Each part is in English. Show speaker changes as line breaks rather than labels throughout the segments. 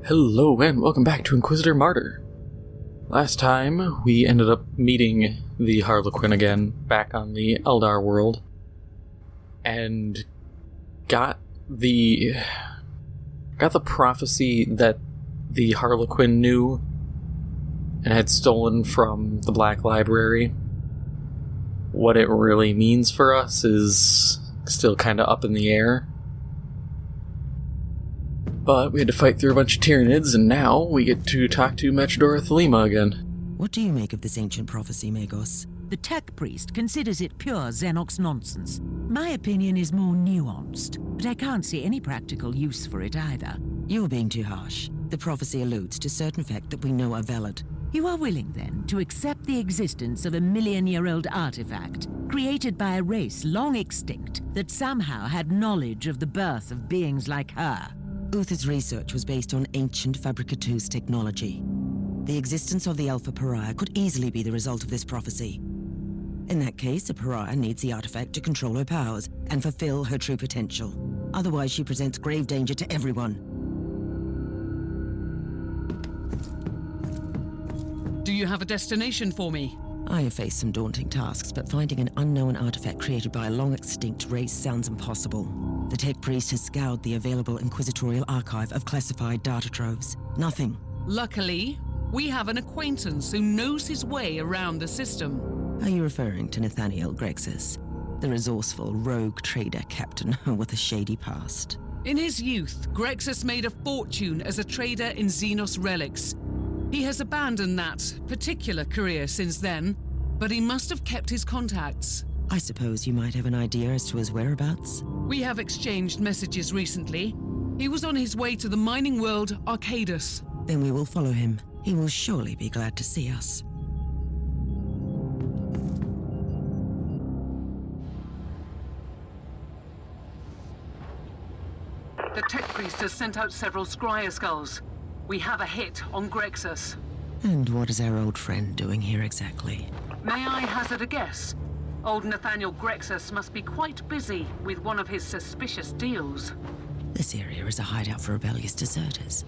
Hello and welcome back to Inquisitor Martyr. Last time we ended up meeting the Harlequin again back on the Eldar world and got the prophecy that the Harlequin knew and had stolen from the Black Library. What it really means for us is still kind of up in the air. But we had to fight through a bunch of Tyranids, and now we get to talk to Metrodora Thelema again.
What do you make of this ancient prophecy, Magos?
The tech priest considers it pure Xenox nonsense. My opinion is more nuanced, but I can't see any practical use for it either.
You're being too harsh. The prophecy alludes to certain facts that we know are valid.
You are willing, then, to accept the existence of a million-year-old artifact, created by a race long extinct, that somehow had knowledge of the birth of beings like her?
Uther's research was based on ancient Fabricatus technology. The existence of the Alpha Pariah could easily be the result of this prophecy. In that case, a Pariah needs the artifact to control her powers and fulfill her true potential. Otherwise, she presents grave danger to everyone.
Do you have a destination for me?
I have faced some daunting tasks, but finding an unknown artifact created by a long-extinct race sounds impossible. The tech priest has scoured the available inquisitorial archive of classified data troves. Nothing.
Luckily, we have an acquaintance who knows his way around the system.
Are you referring to Nathanael Grexus, the resourceful rogue trader captain with a shady past?
In his youth, Grexus made a fortune as a trader in Xenos relics. He has abandoned that particular career since then, but he must have kept his contacts.
I suppose you might have an idea as to his whereabouts?
We have exchanged messages recently. He was on his way to the mining world Arcadus.
Then we will follow him. He will surely be glad to see us.
The tech priest has sent out several scryer skulls. We have a hit on Grexus.
And what is our old friend doing here exactly?
May I hazard a guess? Old Nathanael Grexus must be quite busy with one of his suspicious deals.
This area is a hideout for rebellious deserters.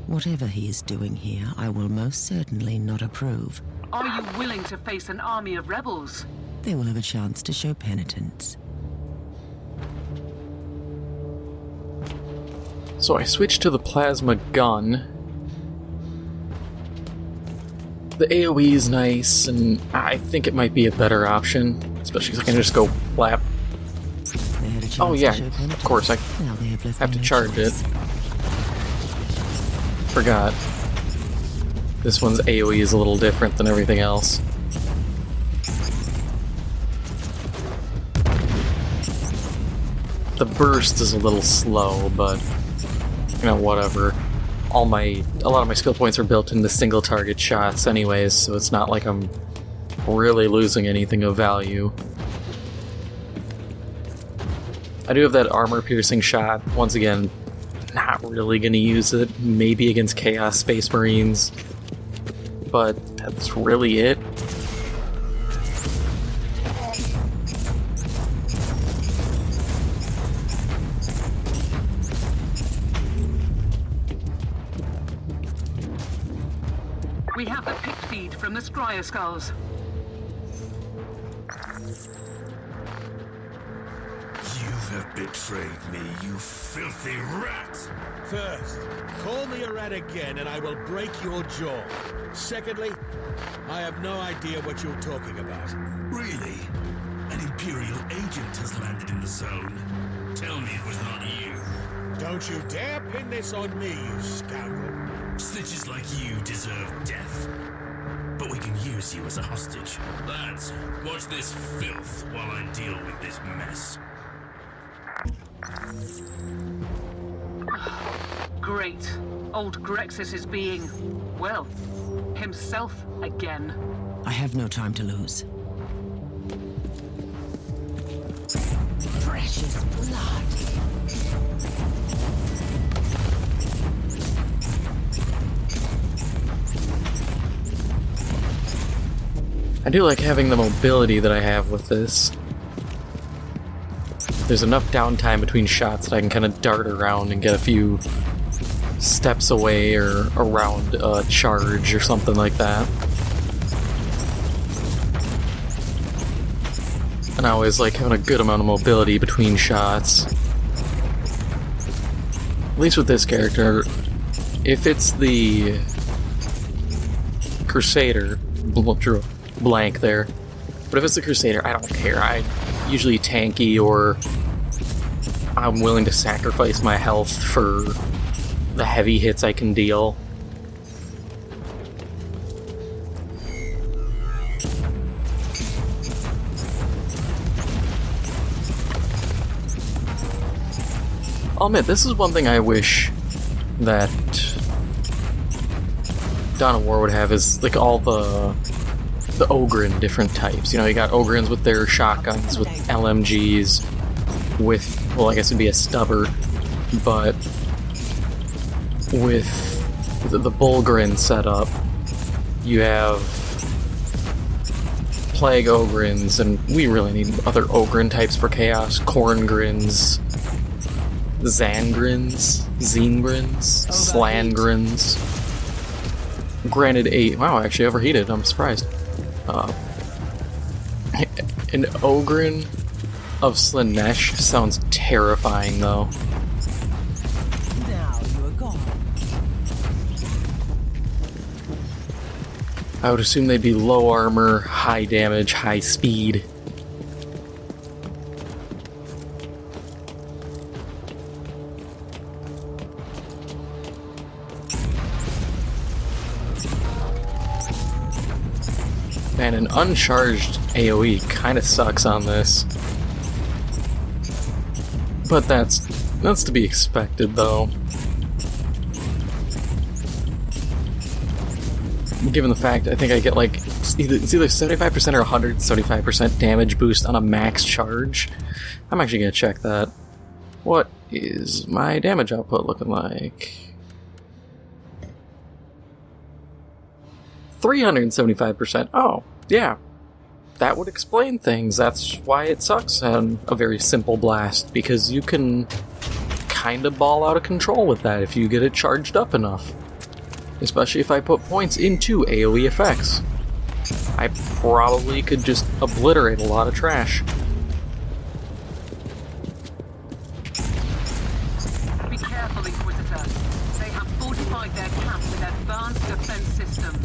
Whatever he is doing here, I will most certainly not approve.
Are you willing to face an army of rebels?
They will have a chance to show penitence.
So I switched to the plasma gun. The AoE is nice, and I think it might be a better option, especially because I can just go flap. Oh yeah, of course, I have to charge it. Forgot. This one's AoE is a little different than everything else. The burst is a little slow, but you know, whatever. A lot of my skill points are built into single target shots anyways, so it's not like I'm really losing anything of value. I do have that armor piercing shot. Once again, not really gonna use it. Maybe against Chaos Space Marines. But that's really it.
We have the pick feed from the scryer skulls.
You have betrayed me, you filthy rat!
First, call me a rat again and I will break your jaw. Secondly, I have no idea what you're talking about.
Really? An Imperial agent has landed in the zone. Tell me it was not you.
Don't you dare pin this on me, you scoundrel.
Snitches like you deserve death. But we can use you as a hostage. Lads, watch this filth while I deal with this mess.
Great. Old Grexus is being, well, himself again.
I have no time to lose. Precious blood.
I do like having the mobility that I have with this. There's enough downtime between shots that I can kind of dart around and get a few steps away or around a charge or something like that. And I always like having a good amount of mobility between shots. At least with this character, if it's the Crusader, drew blank there, but if it's the Crusader, I don't care. I usually tanky, or I'm willing to sacrifice my health for the heavy hits I can deal. I'll admit, this is one thing I wish that Dawn of War would have, is like all the Ogryn different types. You know, you got Ogrins with their shotguns, with LMGs, with, well, I guess it'd be a stubber, but with the Bulgrin setup, you have Plague Ogrins, and we really need other Ogryn types for Chaos. Korngrins, Zangrins, Zengrins, Slangrins. Granted, wow, I actually overheated, I'm surprised. An Ogryn of Slanesh sounds terrifying, though.
Now you are gone.
I would assume they'd be low armor, high damage, high speed. Man, an uncharged AoE kind of sucks on this. But that's to be expected, though. Given the fact, I think I get like it's either 75% or 175% damage boost on a max charge. I'm actually gonna check that. What is my damage output looking like? 375%. Oh, yeah. That would explain things. That's why it sucks on a very simple blast, because you can kind of ball out of control with that if you get it charged up enough. Especially if I put points into AoE effects. I probably could just obliterate a lot of trash.
Be careful, Inquisitor. They have fortified their camp with advanced defense systems.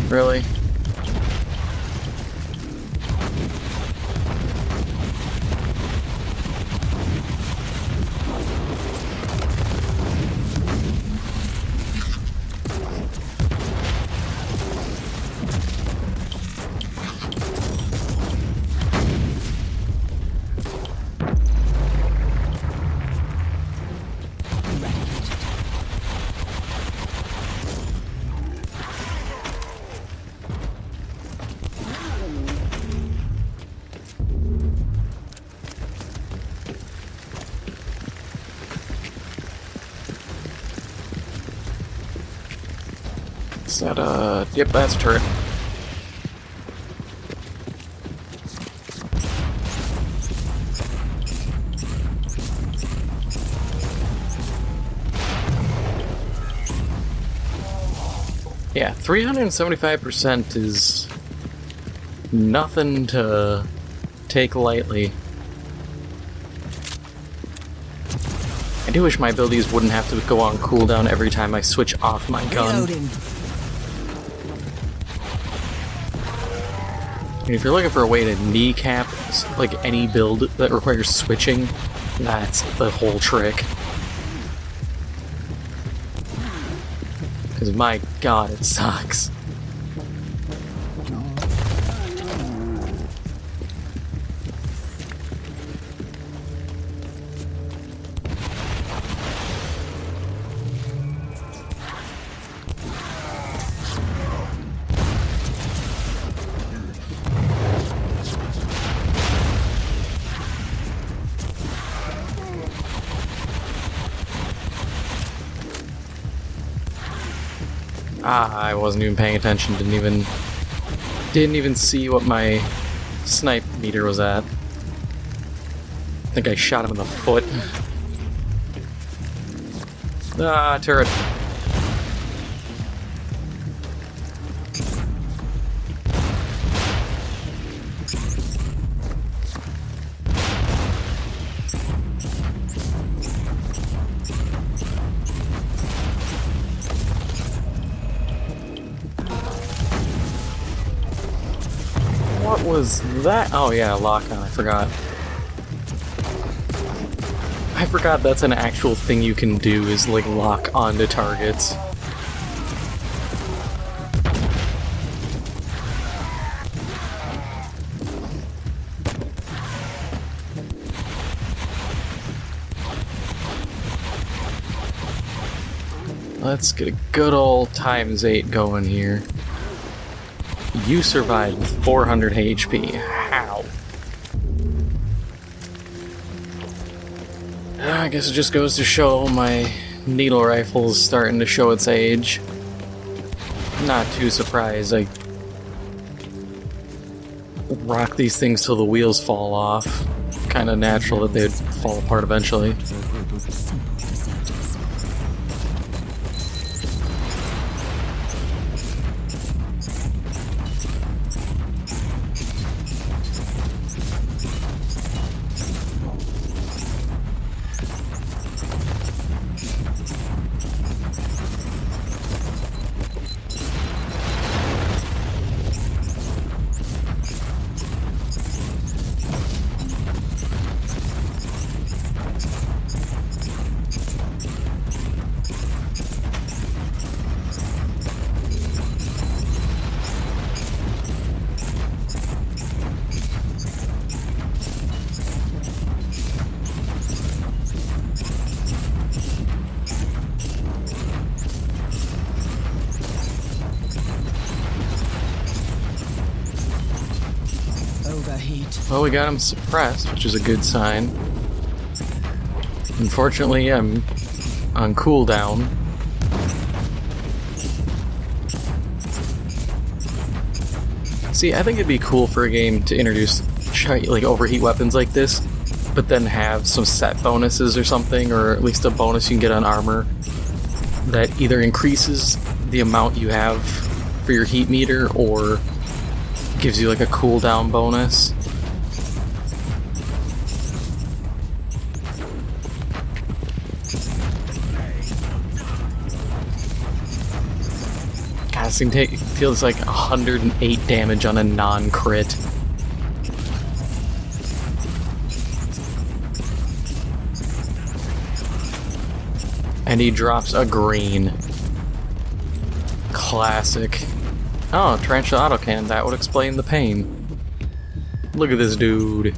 Really? Is that yep, that's a turret. Yeah, 375% is nothing to take lightly. I do wish my abilities wouldn't have to go on cooldown every time I switch off my gun.
Reloading.
And if you're looking for a way to kneecap like any build that requires switching, that's the whole trick. Because my god, it sucks. Ah, I wasn't even paying attention, didn't Didn't even see what my snipe meter was at. I think I shot him in the foot. Ah, turret. What was that? Oh yeah, lock on, I forgot. I forgot that's an actual thing you can do, is like lock onto targets. Let's get a good old ×8 going here. You survived with 400 HP. How? I guess it just goes to show my needle rifle is starting to show its age. Not too surprised. I rock these things till the wheels fall off. Kind of natural that they'd fall apart eventually. Well, we got him suppressed, which is a good sign. Unfortunately, I'm on cooldown. See, I think it'd be cool for a game to introduce like overheat weapons like this, but then have some set bonuses or something, or at least a bonus you can get on armor that either increases the amount you have for your heat meter or gives you like a cooldown bonus. This thing feels like 108 damage on a non-crit. And he drops a green. Classic. Oh, tarantula autocannon. That would explain the pain. Look at this dude.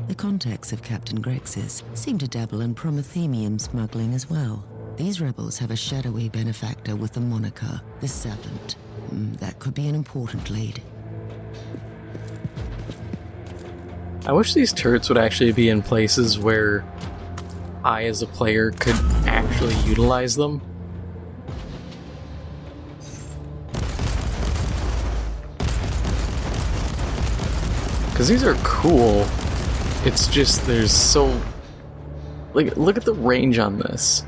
The contacts of Captain Grexus seem to dabble in promethium smuggling as well. These rebels have a shadowy benefactor with the moniker, the Servant. That could be an important lead.
I wish these turrets would actually be in places where I, as a player, could actually utilize them. Because these are cool. It's just, there's so... Like, look at the range on this.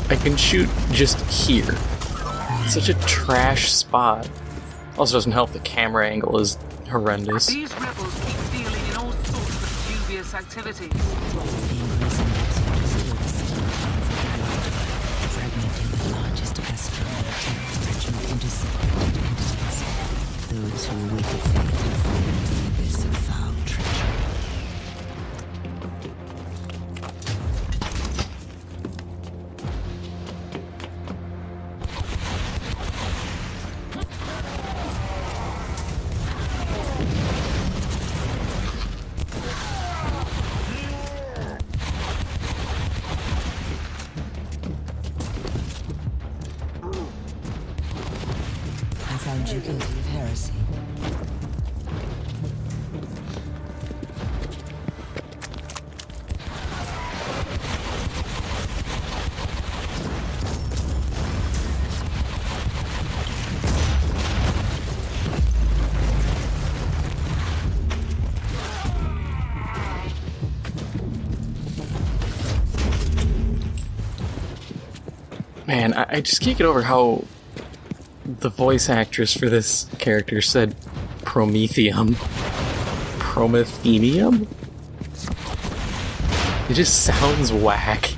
I can shoot just here. It's such a trash spot. Also doesn't help the camera angle is horrendous.
These rebels keep dealing in all sorts of dubious activities.
Fragmenting the largest asteroid regiment into separate entities. Those who await the fate will fall into the abyss of foul treachery. I found you guilty
Man, I just can't get over how the voice actress for this character said Prometheum. Promethenium? It just sounds whack.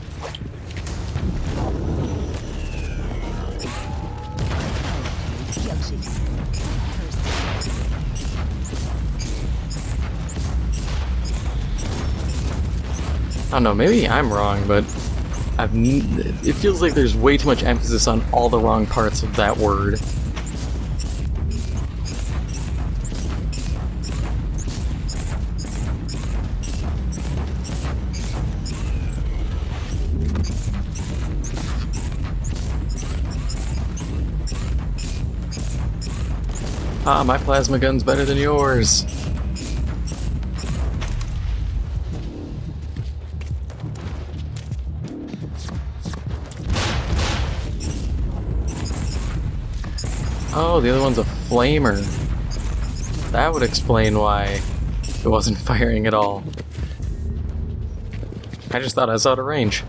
I don't know, maybe I'm wrong, but it feels like there's way too much emphasis on all the wrong parts of that word. Ah, my plasma gun's better than yours. Oh, the other one's a flamer. That would explain why it wasn't firing at all. I just thought I was out of range.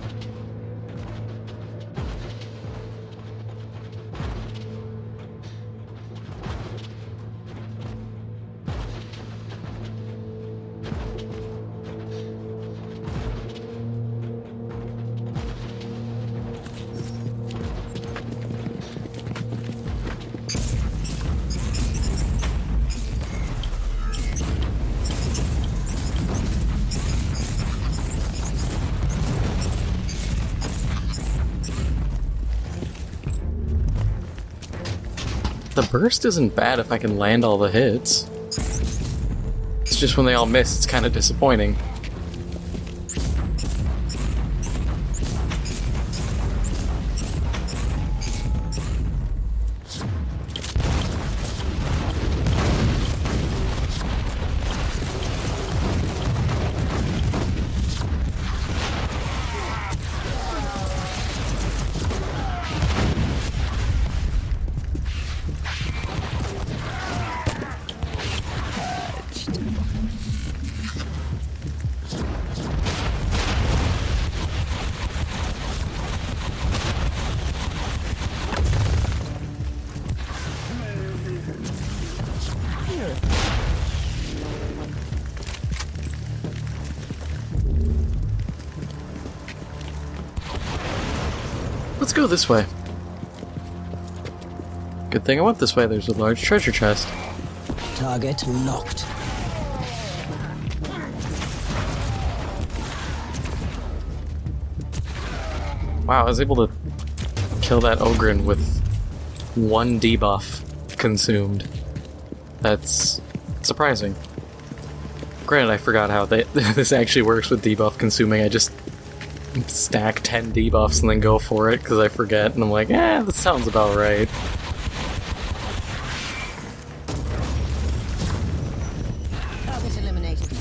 The burst isn't bad if I can land all the hits. It's just when they all miss, it's kind of disappointing. Let's go this way. Good thing I went this way, there's a large treasure chest.
Target locked.
Wow, I was able to kill that Ogren with one debuff consumed. That's surprising. Granted, I forgot how this actually works with debuff consuming. I just stack 10 debuffs and then go for it because I forget, and I'm like, that sounds about right.
Target eliminated.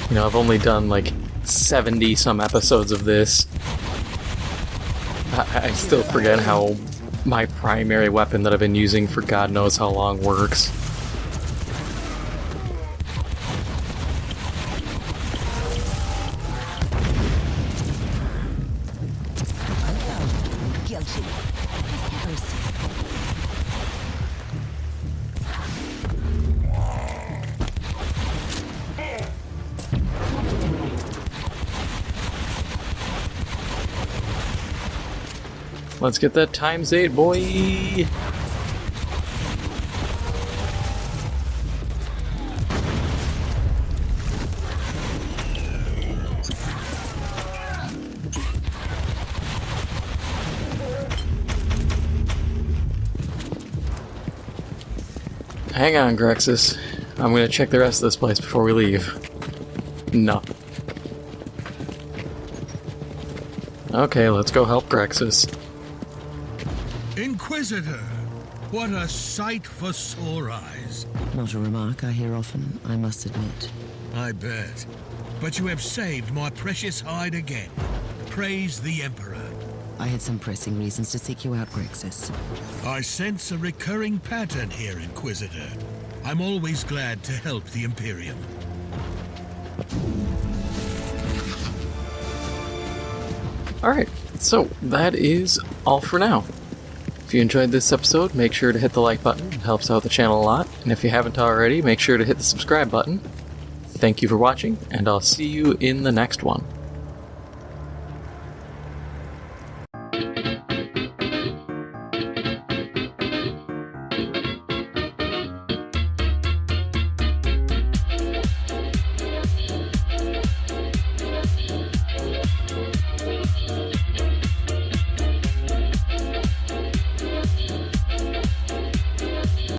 You know, I've only done like 70 some episodes of this. I still forget how my primary weapon that I've been using for God knows how long works. Let's get that ×8, boy! Hang on, Grexus. I'm gonna check the rest of this place before we leave. No. Okay, let's go help Grexus.
Inquisitor! What a sight for sore eyes.
Not a remark I hear often, I must admit.
I bet. But you have saved my precious hide again. Praise the Emperor.
I had some pressing reasons to seek you out, Grexus.
I sense a recurring pattern here, Inquisitor. I'm always glad to help the Imperium.
Alright, so that is all for now. If you enjoyed this episode, make sure to hit the like button. It helps out the channel a lot. And if you haven't already, make sure to hit the subscribe button. Thank you for watching, and I'll see you in the next one.